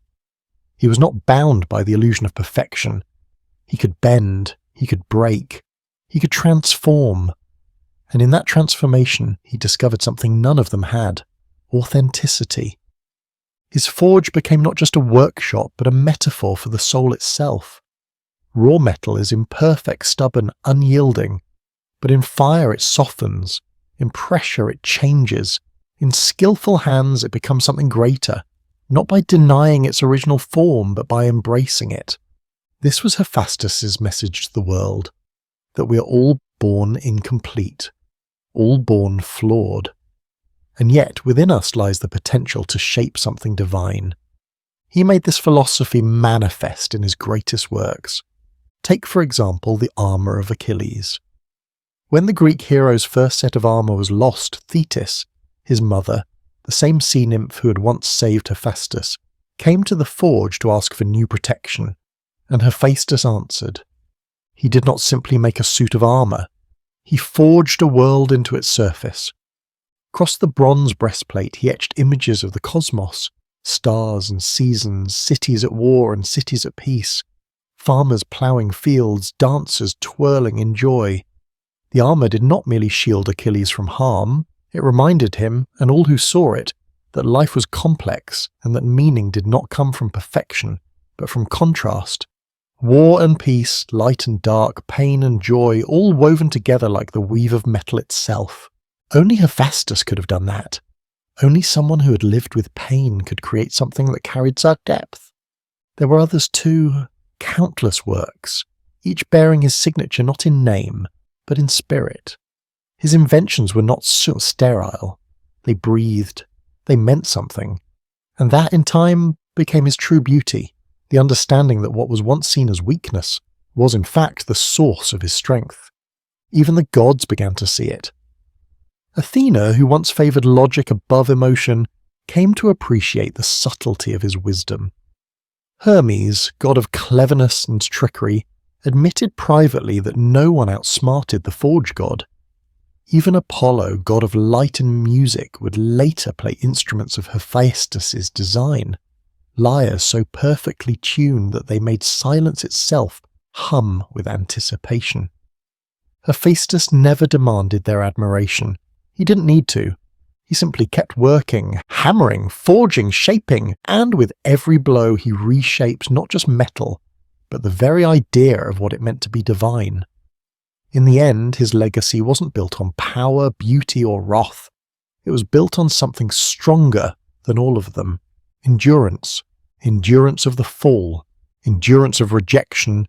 He was not bound by the illusion of perfection. He could bend, he could break, he could transform. And in that transformation, he discovered something none of them had: authenticity. His forge became not just a workshop, but a metaphor for the soul itself. Raw metal is imperfect, stubborn, unyielding, but in fire it softens, in pressure it changes, in skillful hands it becomes something greater, not by denying its original form, but by embracing it. This was Hephaestus' message to the world, that we are all born incomplete, all born flawed. And yet within us lies the potential to shape something divine. He made this philosophy manifest in his greatest works. Take, for example, the armour of Achilles. When the Greek hero's first set of armour was lost, Thetis, his mother, the same sea nymph who had once saved Hephaestus, came to the forge to ask for new protection, and Hephaestus answered. He did not simply make a suit of armour. He forged a world into its surface. Across the bronze breastplate he etched images of the cosmos, stars and seasons, cities at war and cities at peace, farmers ploughing fields, dancers twirling in joy. The armour did not merely shield Achilles from harm, it reminded him, and all who saw it, that life was complex and that meaning did not come from perfection, but from contrast. War and peace, light and dark, pain and joy, all woven together like the weave of metal itself. Only Hephaestus could have done that. Only someone who had lived with pain could create something that carried such depth. There were others too, countless works, each bearing his signature not in name, but in spirit. His inventions were not sterile. They breathed, they meant something, and that in time became his true beauty, the understanding that what was once seen as weakness was in fact the source of his strength. Even the gods began to see it. Athena, who once favoured logic above emotion, came to appreciate the subtlety of his wisdom. Hermes, god of cleverness and trickery, admitted privately that no one outsmarted the forge god. Even Apollo, god of light and music, would later play instruments of Hephaestus' design, lyres so perfectly tuned that they made silence itself hum with anticipation. Hephaestus never demanded their admiration. He didn't need to. He simply kept working, hammering, forging, shaping, and with every blow he reshaped not just metal, but the very idea of what it meant to be divine. In the end, his legacy wasn't built on power, beauty, or wrath. It was built on something stronger than all of them. Endurance. Endurance of the fall. Endurance of rejection.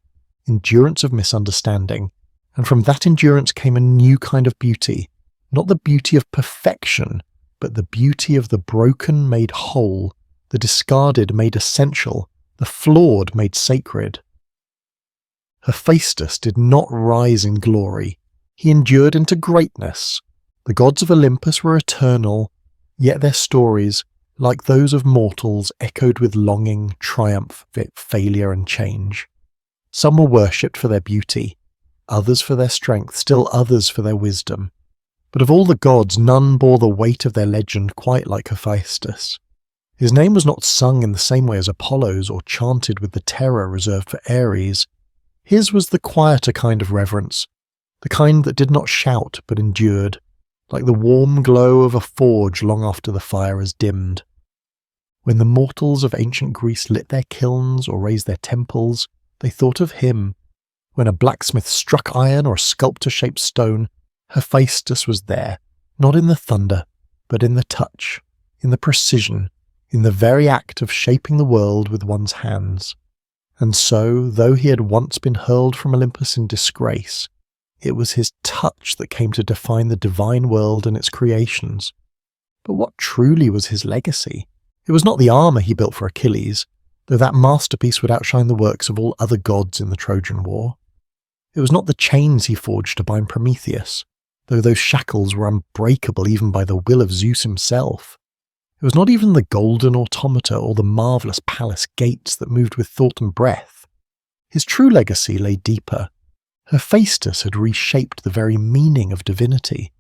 Endurance of misunderstanding. And from that endurance came a new kind of beauty. Not the beauty of perfection, but the beauty of the broken made whole, the discarded made essential, the flawed made sacred. Hephaestus did not rise in glory. He endured into greatness. The gods of Olympus were eternal, yet their stories, like those of mortals, echoed with longing, triumph, failure and change. Some were worshipped for their beauty, others for their strength, still others for their wisdom. But of all the gods, none bore the weight of their legend quite like Hephaestus. His name was not sung in the same way as Apollo's or chanted with the terror reserved for Ares. His was the quieter kind of reverence, the kind that did not shout but endured, like the warm glow of a forge long after the fire has dimmed. When the mortals of ancient Greece lit their kilns or raised their temples, they thought of him. When a blacksmith struck iron or a sculptor shaped stone, Hephaestus was there, not in the thunder, but in the touch, in the precision, in the very act of shaping the world with one's hands. And so, though he had once been hurled from Olympus in disgrace, it was his touch that came to define the divine world and its creations. But what truly was his legacy? It was not the armour he built for Achilles, though that masterpiece would outshine the works of all other gods in the Trojan War. It was not the chains he forged to bind Prometheus, though those shackles were unbreakable even by the will of Zeus himself. It was not even the golden automata or the marvellous palace gates that moved with thought and breath. His true legacy lay deeper. Hephaestus had reshaped the very meaning of divinity.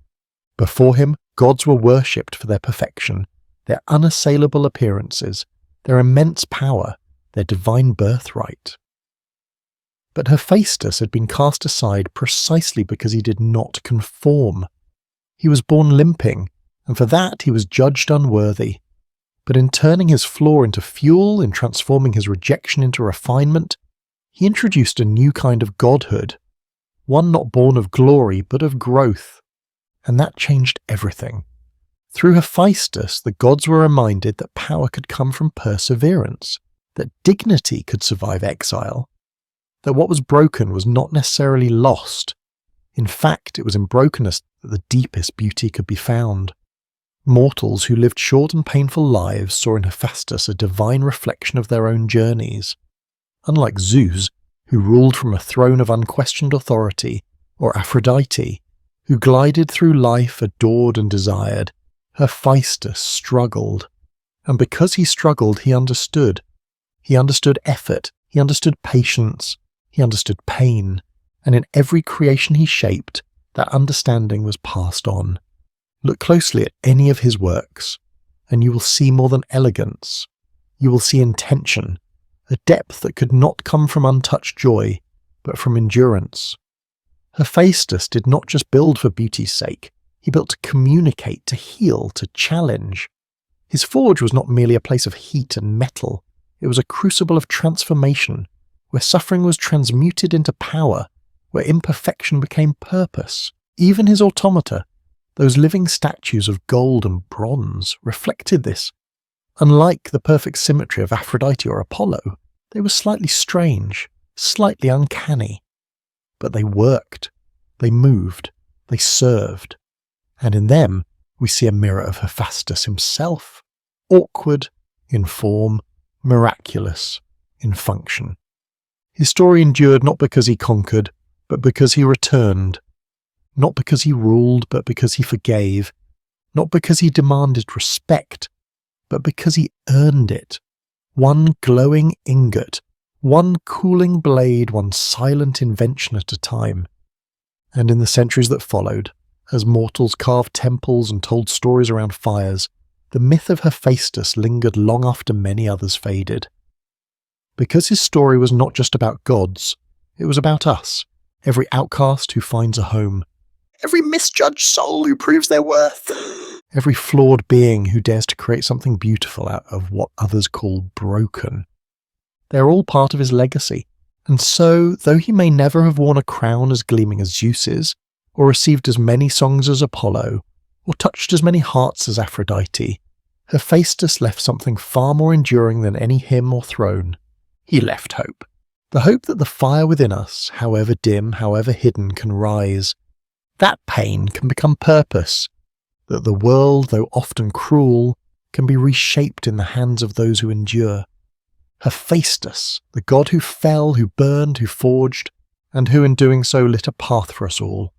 Before him, gods were worshipped for their perfection, their unassailable appearances, their immense power, their divine birthright. But Hephaestus had been cast aside precisely because he did not conform. He was born limping, and for that he was judged unworthy. But in turning his flaw into fuel, in transforming his rejection into refinement, he introduced a new kind of godhood, one not born of glory but of growth. And that changed everything. Through Hephaestus, the gods were reminded that power could come from perseverance, that dignity could survive exile, that what was broken was not necessarily lost. In fact, it was in brokenness that the deepest beauty could be found. Mortals who lived short and painful lives saw in Hephaestus a divine reflection of their own journeys. Unlike Zeus, who ruled from a throne of unquestioned authority, or Aphrodite, who glided through life adored and desired, Hephaestus struggled. And because he struggled, he understood. He understood effort, he understood patience, he understood pain, and in every creation he shaped, that understanding was passed on. Look closely at any of his works, and you will see more than elegance. You will see intention, a depth that could not come from untouched joy, but from endurance. Hephaestus did not just build for beauty's sake, he built to communicate, to heal, to challenge. His forge was not merely a place of heat and metal, it was a crucible of transformation, where suffering was transmuted into power, where imperfection became purpose. Even his automata, those living statues of gold and bronze, reflected this. Unlike the perfect symmetry of Aphrodite or Apollo, they were slightly strange, slightly uncanny. But they worked, they moved, they served. And in them, we see a mirror of Hephaestus himself, awkward in form, miraculous in function. His story endured not because he conquered, but because he returned. Not because he ruled, but because he forgave. Not because he demanded respect, but because he earned it. One glowing ingot, one cooling blade, one silent invention at a time. And in the centuries that followed, as mortals carved temples and told stories around fires, the myth of Hephaestus lingered long after many others faded. Because his story was not just about gods, it was about us, every outcast who finds a home, every misjudged soul who proves their worth, every flawed being who dares to create something beautiful out of what others call broken. They're all part of his legacy, and so, though he may never have worn a crown as gleaming as Zeus's, or received as many songs as Apollo, or touched as many hearts as Aphrodite, Hephaestus left something far more enduring than any hymn or throne. He left hope. The hope that the fire within us, however dim, however hidden, can rise. That pain can become purpose. That the world, though often cruel, can be reshaped in the hands of those who endure. Hephaestus, the god who fell, who burned, who forged, and who in doing so lit a path for us all.